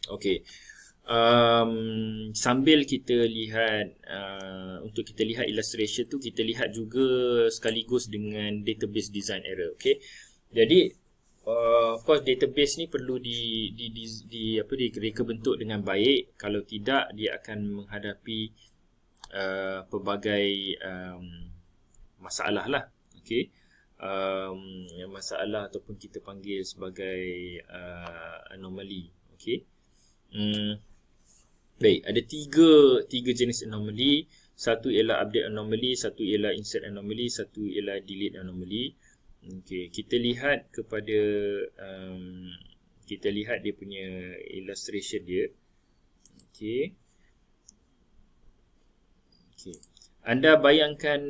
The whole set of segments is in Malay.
Okey. Sambil kita lihat untuk kita lihat illustration tu, kita lihat juga sekaligus dengan database design error. Okey. Jadi of course database ni perlu direka bentuk dengan baik. Kalau tidak, dia akan menghadapi pelbagai masalah lah. Okey. Masalah ataupun kita panggil sebagai anomaly. Okey. Baik, ada tiga jenis anomaly. Satu ialah update anomaly, satu ialah insert anomaly, satu ialah delete anomaly. Okey, kita lihat kita lihat dia punya illustration dia. Okey. Okey. Anda bayangkan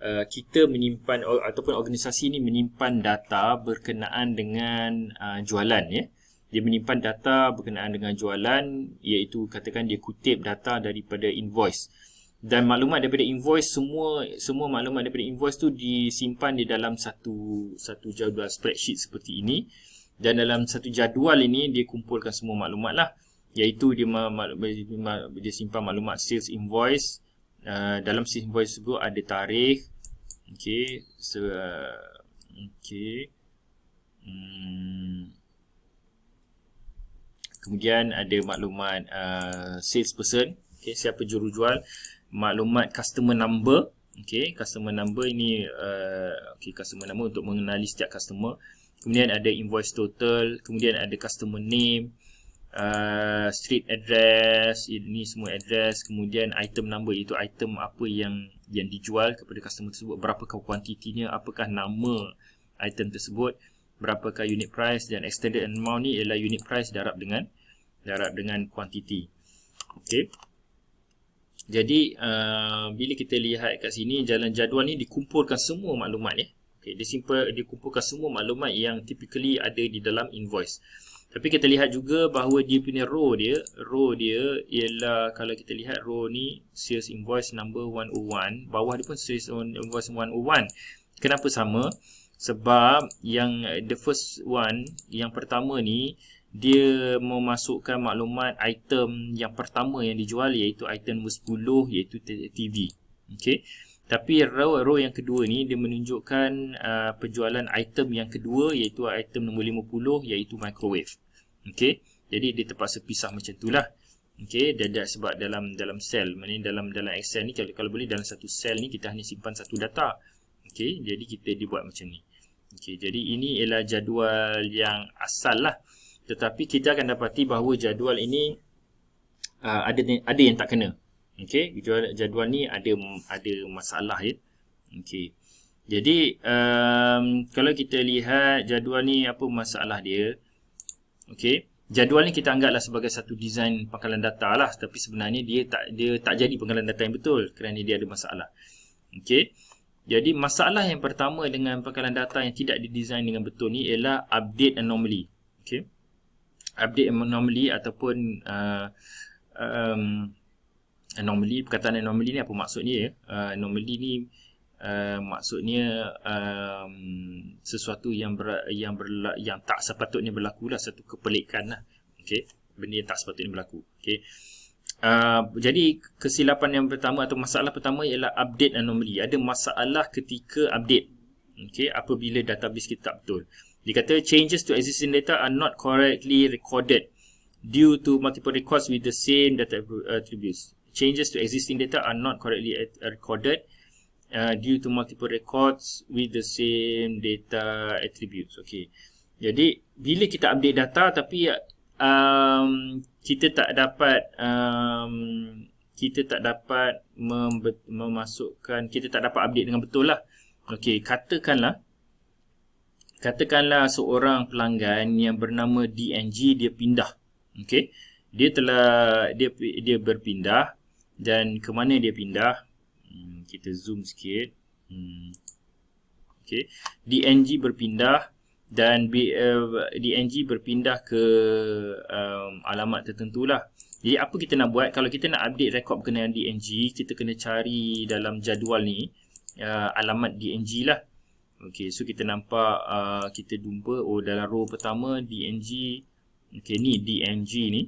kita menyimpan ataupun organisasi ini menyimpan data berkenaan dengan jualan, ya. Dia menyimpan data berkenaan dengan jualan, iaitu katakan dia kutip data daripada invoice. Dan maklumat daripada invoice, semua maklumat daripada invoice tu disimpan di dalam satu jadual spreadsheet seperti ini. Dan dalam satu jadual ini dia kumpulkan semua maklumat lah, iaitu dia simpan maklumat sales invoice. Dalam sales invoice tersebut ada tarikh. Okey, kemudian ada maklumat salesperson, okey, siapa jurujual, maklumat customer number. Okey, customer number ini customer number untuk mengenali setiap customer. Kemudian ada invoice total, kemudian ada customer name, street address, ini semua address, kemudian item number, iaitu item apa yang dijual kepada customer tersebut, berapakah kuantitinya, apakah nama item tersebut, berapakah unit price, dan extended amount ni ialah unit price darab dengan kuantiti. Okey. Jadi bila kita lihat kat sini, jalan jadual ni dikumpulkan semua maklumat, ya. Okey, dikumpulkan semua maklumat yang typically ada di dalam invoice. Tapi kita lihat juga bahawa dia punya row dia ialah, kalau kita lihat row ni, sales invoice number 101, bawah dia pun sales invoice 101. Kenapa sama? Sebab yang the first one, yang pertama ni, dia memasukkan maklumat item yang pertama yang dijual, iaitu item nombor 10, iaitu TV. Okey. Tapi row yang kedua ni dia menunjukkan penjualan item yang kedua, iaitu item nombor 50, iaitu microwave. Okey, jadi dia terpaksa pisah macam itulah. Okey, dan sebab dalam sel, maknanya dalam Excel ni, kalau boleh dalam satu sel ni kita hanya simpan satu data. Okey, jadi kita dibuat macam ni. Okey, jadi ini ialah jadual yang asal lah. Tetapi kita akan dapati bahawa jadual ini ada yang tak kena. Okey, jadual ni ada masalah, ya. Okey. Jadi kalau kita lihat jadual ni, apa masalah dia? Okey, jadual ni kita anggaplah sebagai satu desain pangkalan data lah, tapi sebenarnya dia tak jadi pangkalan data yang betul kerana dia ada masalah. Okey. Jadi masalah yang pertama dengan pangkalan data yang tidak didesain dengan betul ni ialah update anomaly. Okey. Update anomaly ataupun anomaly, perkataan anomaly ni apa maksudnya, ya? Anomaly ni maksudnya sesuatu yang tak sepatutnya berlaku lah, satu kepelikan lah. Okey, benda yang tak sepatutnya berlaku. Okey. Jadi kesilapan yang pertama atau masalah pertama ialah update anomaly. Ada masalah ketika update. Okey, apabila database kita tak betul. Dia kata changes to existing data are not correctly recorded due to multiple records with the same data attributes. Changes to existing data are not correctly recorded due to multiple records with the same data attributes. Okey. Jadi bila kita update data tapi kita tak dapat memasukkan, kita tak dapat update dengan betul lah. Okey, katakanlah seorang pelanggan yang bernama DNG dia pindah. Okey. Dia berpindah, dan ke mana dia pindah? Kita zoom sikit. Okey, DNG berpindah, dan DNG berpindah ke alamat tertentu lah. Jadi apa kita nak buat? Kalau kita nak update rekod berkenaan DNG, kita kena cari dalam jadual ni alamat DNG lah. Okey, so kita nampak kita jumpa dalam row pertama DNG. Okey, ni DNG ni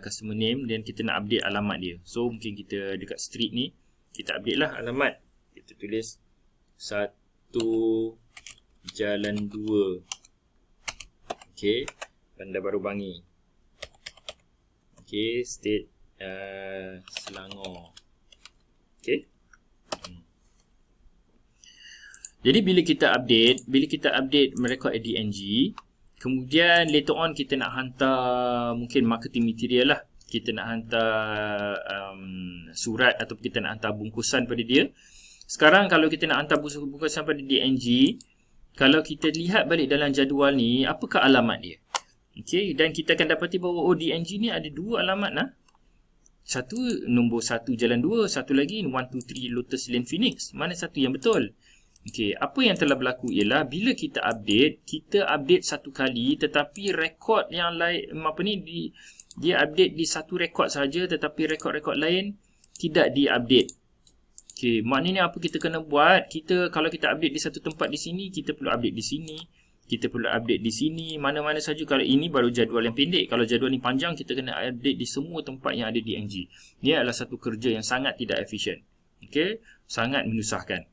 customer name, dan kita nak update alamat dia. So mungkin kita dekat street ni kita update lah alamat. Kita tulis 1 Jalan 2. Okey, Bandar Baru Bangi. Okey, state Selangor. Okey. Jadi bila kita update merekod DNG, kemudian later on kita nak hantar mungkin marketing material lah. Kita nak hantar surat atau kita nak hantar bungkusan pada dia. Sekarang kalau kita nak hantar bungkusan pada DNG, kalau kita lihat balik dalam jadual ni, apakah alamat dia? Okey, dan kita akan dapati bahawa DNG ni ada dua alamat lah. Satu nombor 1 Jalan 2, satu lagi 123 Lotus Lane Phoenix. Mana satu yang betul? Okey, apa yang telah berlaku ialah bila kita update satu kali, tetapi rekod yang lain dia update di satu rekod saja, tetapi rekod-rekod lain tidak diupdate. Okey, maknanya apa kita kena buat? Kalau kita update di satu tempat di sini, kita perlu update di sini. Kita perlu update di sini, mana-mana saja. Kalau ini baru jadual yang pendek. Kalau jadual ni panjang, kita kena update di semua tempat yang ada di DNG. Ini adalah satu kerja yang sangat tidak efisien. Okey, sangat menyusahkan.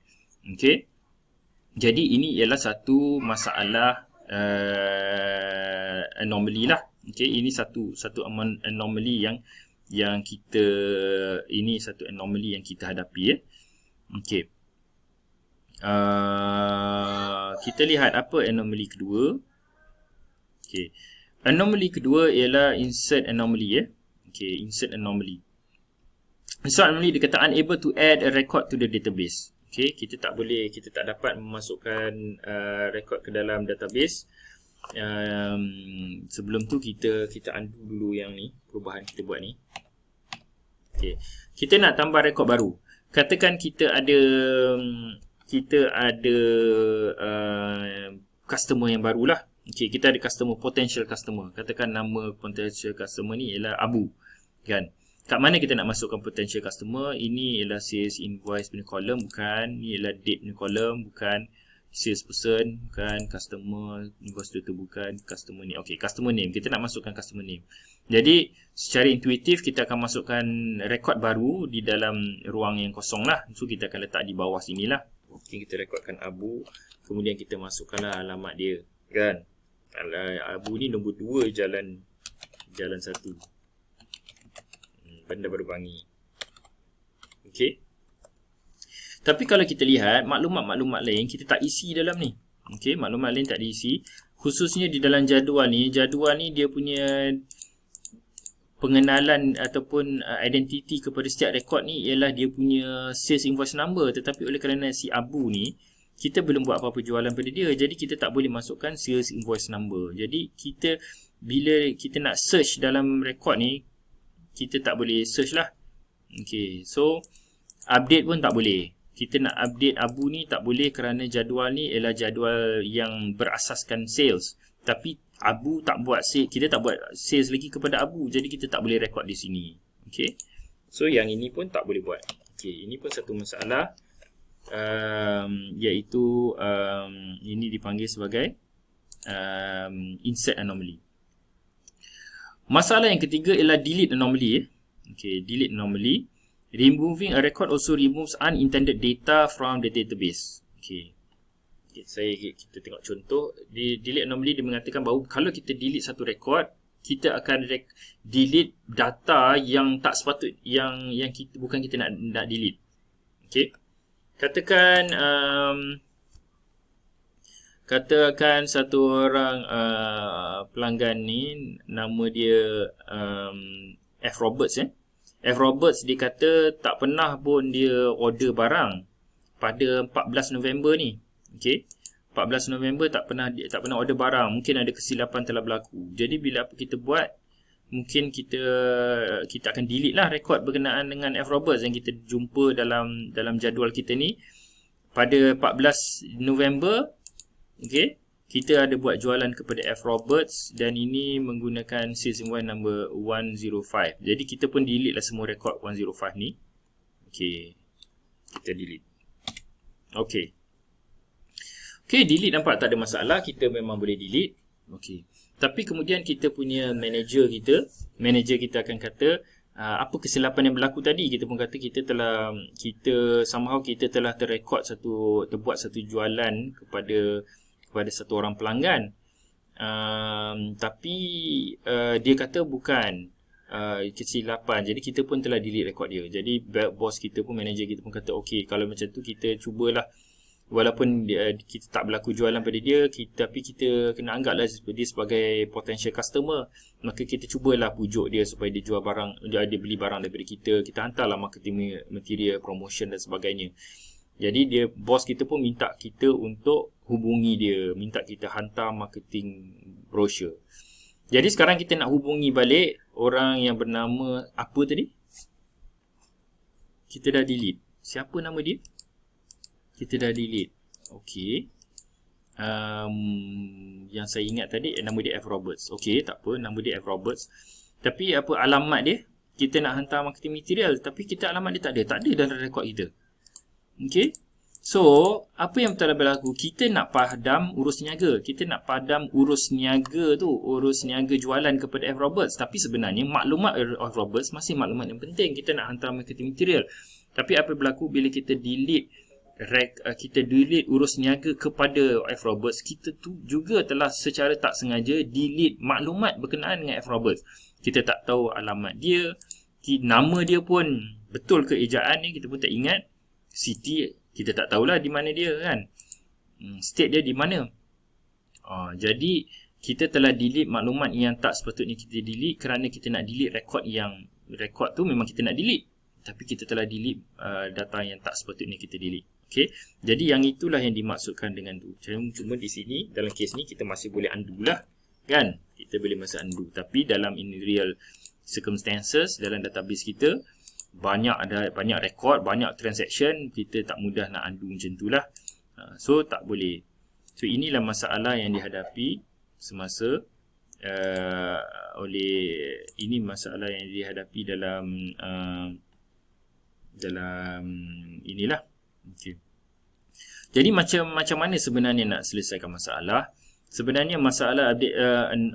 Okey. Jadi ini ialah satu masalah anomaly lah. Okey, ini satu anomaly yang kita hadapi ya. Okey. Kita lihat apa anomaly kedua. Okey. Anomaly kedua ialah insert anomaly ya. Okey, insert anomaly. Insert anomaly dia kata unable to add a record to the database. Okey, kita tak dapat memasukkan rekod ke dalam database. Sebelum tu kita undo dulu yang ni, perubahan kita buat ni. Okey, kita nak tambah rekod baru. Katakan kita ada customer yang barulah. Okey, kita ada potential customer. Katakan nama potential customer ni ialah Abu, kan? Kat mana kita nak masukkan potential customer? Ini ialah sales invoice punya column, bukan. Ini ialah date punya column, bukan. Sales person, bukan. Customer invoice tu bukan. Customer name. Okey, customer name. Kita nak masukkan customer name. Jadi, secara intuitif kita akan masukkan rekod baru di dalam ruang yang kosong lah. So, kita akan letak di bawah sini lah. Okey, kita rekodkan Abu. Kemudian kita masukkanlah alamat dia, kan. Abu ni nombor 2 Jalan 1. Bandar Baru Bangi. Okey. Tapi kalau kita lihat maklumat-maklumat lain kita tak isi dalam ni. Okey, maklumat lain tak diisi. Khususnya di dalam jadual ni dia punya pengenalan ataupun identiti kepada setiap rekod ni ialah dia punya sales invoice number. Tetapi oleh kerana si Abu ni, kita belum buat apa-apa jualan pada dia. Jadi kita tak boleh masukkan sales invoice number. Jadi bila kita nak search dalam rekod ni, kita tak boleh search lah. Okay, so update pun tak boleh. Kita nak update Abu ni tak boleh kerana jadual ni ialah jadual yang berasaskan sales. Tapi Abu tak buat sales, kita tak buat sales lagi kepada Abu. Jadi kita tak boleh rekod di sini. Okay, so yang ini pun tak boleh buat. Okay, ini pun satu masalah, iaitu ini dipanggil sebagai insert anomaly. Masalah yang ketiga ialah delete anomaly. Okay, delete anomaly. Removing a record also removes unintended data from the database. Okay, kita tengok contoh. Di delete anomaly dia mengatakan bahawa kalau kita delete satu rekod, kita akan delete data yang tak sepatut, yang bukan kita nak delete. Okay, katakan satu orang pelanggan ni, nama dia F. Roberts. F. Roberts dia kata tak pernah pun dia order barang pada 14 November ni. Okey, 14 November tak pernah order barang. Mungkin ada kesilapan telah berlaku. Jadi bila apa kita buat, mungkin kita akan delete lah rekod berkenaan dengan F. Roberts yang kita jumpa dalam jadual kita ni pada 14 November. Okey, kita ada buat jualan kepada F. Roberts dan ini menggunakan sales invoice number 105. Jadi kita pun delete lah semua rekod 105 ni. Okey, kita delete. Okey. Okay, delete nampak tak ada masalah. Kita memang boleh delete. Okay. Tapi kemudian kita punya manager kita akan kata apa kesilapan yang berlaku tadi. Kita pun kata somehow kita telah terbuat satu jualan kepada satu orang pelanggan. Tapi dia kata bukan kesilapan. Jadi kita pun telah delete rekod dia. Jadi bos kita pun, manager kita pun kata okey, kalau macam tu kita cubalah, walaupun kita tak berlaku jualan pada dia, tapi kita kena anggaplah dia sebagai potential customer. Maka kita cubalah pujuk dia supaya dia jual barang, dia beli barang daripada kita. Kita hantarlah marketing material, promotion dan sebagainya. Jadi bos kita pun minta kita untuk hubungi dia, minta kita hantar marketing brochure. Jadi sekarang kita nak hubungi balik orang yang bernama apa tadi? Kita dah delete. Siapa nama dia? Kita dah delete. Okey. Yang saya ingat tadi nama dia F. Roberts. Okey, tak apa, nama dia F. Roberts. Tapi apa alamat dia? Kita nak hantar marketing material, tapi alamat dia tak ada dalam rekod kita. Okey. So, apa yang telah berlaku? Kita nak padam urus niaga. Kita nak padam urus niaga jualan kepada F. Roberts. Tapi sebenarnya maklumat F. Roberts masih maklumat yang penting. Kita nak hantar marketing material. Tapi apa berlaku bila kita delete urus niaga kepada F. Roberts, kita tu juga telah secara tak sengaja delete maklumat berkenaan dengan F. Roberts. Kita tak tahu alamat dia, nama dia pun betul ke ejaan ni kita pun tak ingat. City kita tak tahulah di mana dia kan. State dia di mana. Jadi kita telah delete maklumat yang tak sepatutnya kita delete kerana kita nak delete rekod tu memang kita nak delete. Tapi kita telah delete data yang tak sepatutnya kita delete. Okay. Jadi yang itulah yang dimaksudkan dengan tu. Cuma di sini dalam kes ni kita masih boleh undo lah kan. Kita boleh masih undo. Tapi dalam in real circumstances dalam database kita banyak rekod, banyak transaction, kita tak mudah nak undo macam tu lah. So tak boleh. So inilah masalah yang dihadapi semasa masalah yang dihadapi dalam inilah. Okay. Jadi macam mana sebenarnya nak selesaikan masalah? Sebenarnya masalah update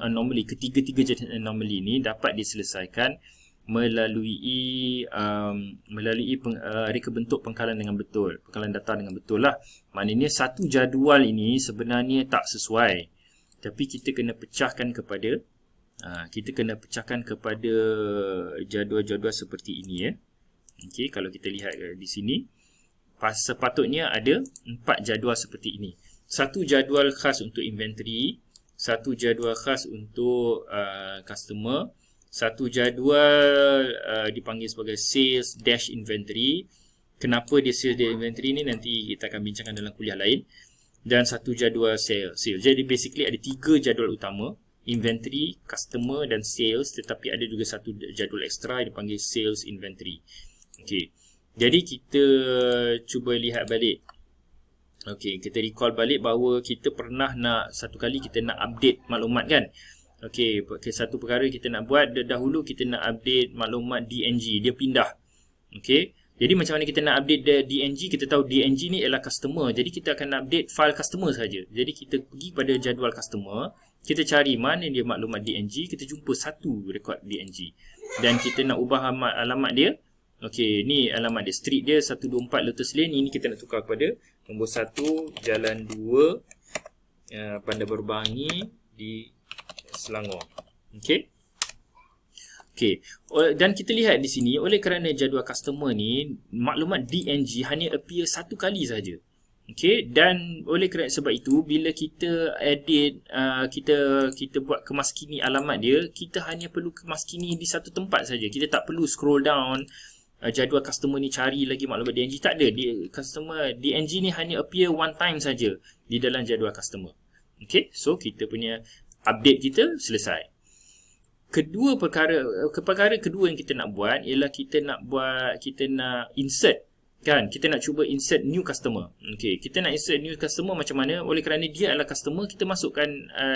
anomaly, ketiga-tiga jenis anomaly ni dapat diselesaikan melalui reka bentuk pengkalan data dengan betul lah. Maknanya satu jadual ini sebenarnya tak sesuai, tapi kita kena pecahkan kepada jadual-jadual seperti ini ya. Okey, kalau kita lihat di sini sepatutnya ada 4 jadual seperti ini. Satu jadual khas untuk inventory, satu jadual khas untuk customer, satu jadual dipanggil sebagai sales dash inventory. Kenapa dia sales dash inventory ni nanti kita akan bincangkan dalam kuliah lain. Dan satu jadual sales. Jadi basically ada 3 jadual utama, inventory, customer dan sales, tetapi ada juga satu jadual ekstra yang dipanggil sales inventory. Okey. Jadi kita cuba lihat balik. Okey, kita recall balik bahawa kita pernah satu kali kita nak update maklumat kan. Okey, satu perkara kita nak buat dahulu, kita nak update maklumat DNG, dia pindah. Okey, jadi macam mana kita nak update DNG? Kita tahu DNG ni ialah customer, jadi kita akan update file customer saja. Jadi kita pergi pada jadual customer, kita cari mana dia maklumat DNG, kita jumpa satu rekod DNG dan kita nak ubah alamat dia. Okey, ni alamat dia, street dia 124 Lotus Lane. Ini kita nak tukar kepada nombor 1 Jalan 2 Bandar Baru Bangi di Selangor. Okey. Dan kita lihat di sini, oleh kerana jadual customer ni maklumat DNG hanya appear satu kali saja. Okey, dan oleh kerana sebab itu bila kita edit kita buat kemaskini alamat dia, kita hanya perlu kemaskini di satu tempat saja. Kita tak perlu scroll down jadual customer ni cari lagi maklumat DNG, tak ada. Customer DNG ni hanya appear one time saja di dalam jadual customer. Okey, so kita punya update kita selesai. Perkara kedua yang kita nak buat ialah kita nak insert kan, kita nak cuba insert new customer. Okey, kita nak insert new customer macam mana? Oleh kerana dia adalah customer, kita masukkan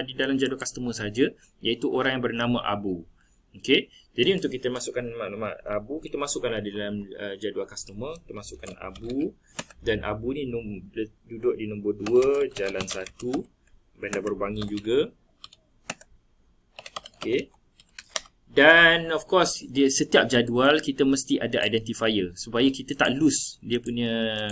di dalam jadual customer saja, iaitu orang yang bernama Abu. Okey. Jadi untuk kita masukkan maklumat abu, kita masukkanlah di dalam jadual customer, kita masukkan abu, dan abu ni duduk di nombor 2, jalan 1, Bandar Baru Bangi juga. Okey. Dan of course setiap jadual kita mesti ada identifier supaya kita tak lose dia punya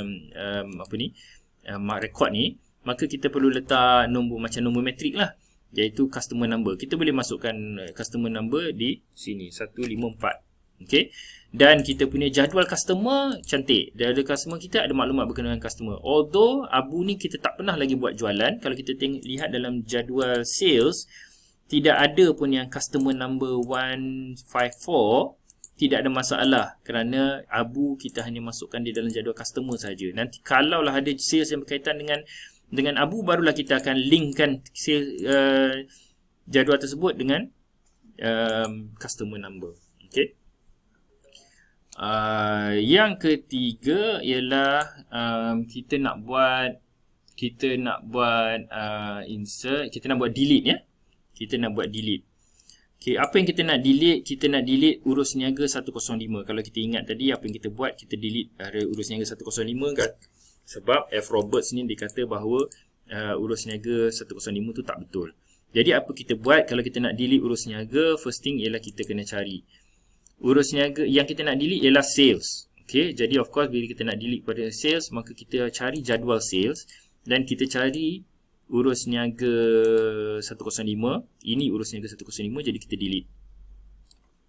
record ni. Maka kita perlu letak nombor macam nombor metrik lah, iaitu customer number. Kita boleh masukkan customer number di sini 154. Okey. Dan kita punya jadual customer cantik. Jadual customer kita ada maklumat berkenaan customer. Although abu ni kita tak pernah lagi buat jualan, kalau kita lihat dalam jadual sales tidak ada pun yang customer number 154. Tidak ada masalah kerana abu kita hanya masukkan di dalam jadual customer saja. Nanti kalaulah ada sales yang berkaitan dengan abu, barulah kita akan linkkan jadual tersebut dengan customer number. Okey. Yang ketiga ialah kita nak buat insert, kita nak buat delete ya. Kita nak buat delete. Okey, apa yang kita nak delete? Kita nak delete urus niaga 105. Kalau kita ingat tadi apa yang kita buat, kita delete urus niaga 105 kan. Sebab F. Roberts ni dia kata bahawa urus niaga 105 tu tak betul. Jadi apa kita buat kalau kita nak delete urus niaga? First thing ialah kita kena cari urus niaga yang kita nak delete ialah sales. Okey, jadi of course bila kita nak delete pada sales, maka kita cari jadual sales dan kita cari urus niaga 105. Ini urus niaga 105, jadi kita delete.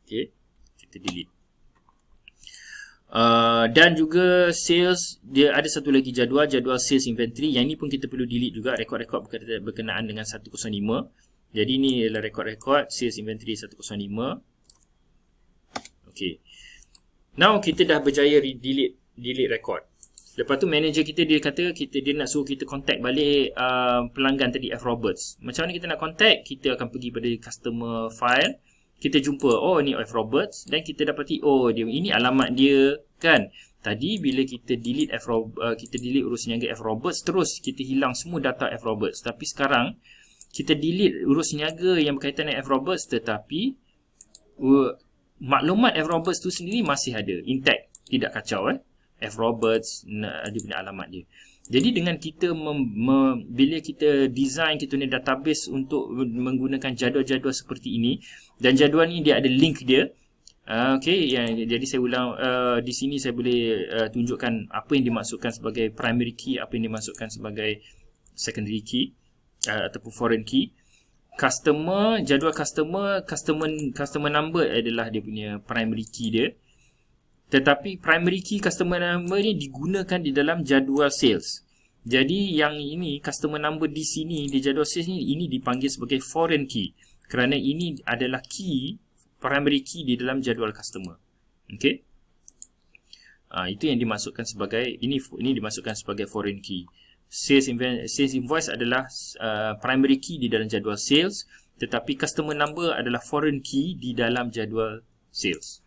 Okey, kita delete. Dan juga sales, dia ada satu lagi jadual sales inventory. Yang ini pun kita perlu delete juga, rekod-rekod berkenaan dengan 105. Jadi ini adalah rekod-rekod sales inventory 105. Okay. Now kita dah berjaya delete rekod. Lepas tu manager kita dia kata dia nak suruh kita contact balik pelanggan tadi F. Roberts. Macam mana kita nak contact? Kita akan pergi pada customer file. Kita jumpa, oh ni F. Roberts, dan kita dapati, oh dia ini alamat dia kan. Tadi bila kita delete kita delete urus niaga F. Roberts, terus kita hilang semua data F. Roberts. Tapi sekarang kita delete urus niaga yang berkaitan dengan F. Roberts, tetapi maklumat F. Roberts tu sendiri masih ada, intact, tidak kacau F. Roberts, dia punya alamat dia. Jadi dengan kita bila kita design kita punya database untuk menggunakan jadual-jadual seperti ini, dan jadual ni dia ada link dia. Okey, jadi saya ulang, di sini saya boleh tunjukkan apa yang dimaksudkan sebagai primary key, apa yang dimaksudkan sebagai secondary key ataupun foreign key. Jadual customer number adalah dia punya primary key dia. Tetapi primary key customer number ni digunakan di dalam jadual sales. Jadi yang ini customer number di sini di jadual sales ni, ini dipanggil sebagai foreign key kerana ini adalah key, primary key di dalam jadual customer. Okey. Itu yang dimaksudkan sebagai ini dimaksudkan sebagai foreign key. Sales invoice adalah primary key di dalam jadual sales, tetapi customer number adalah foreign key di dalam jadual sales.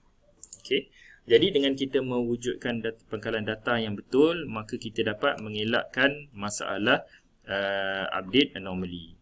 Okey. Jadi dengan kita mewujudkan pengkalan data yang betul, maka kita dapat mengelakkan masalah update anomaly.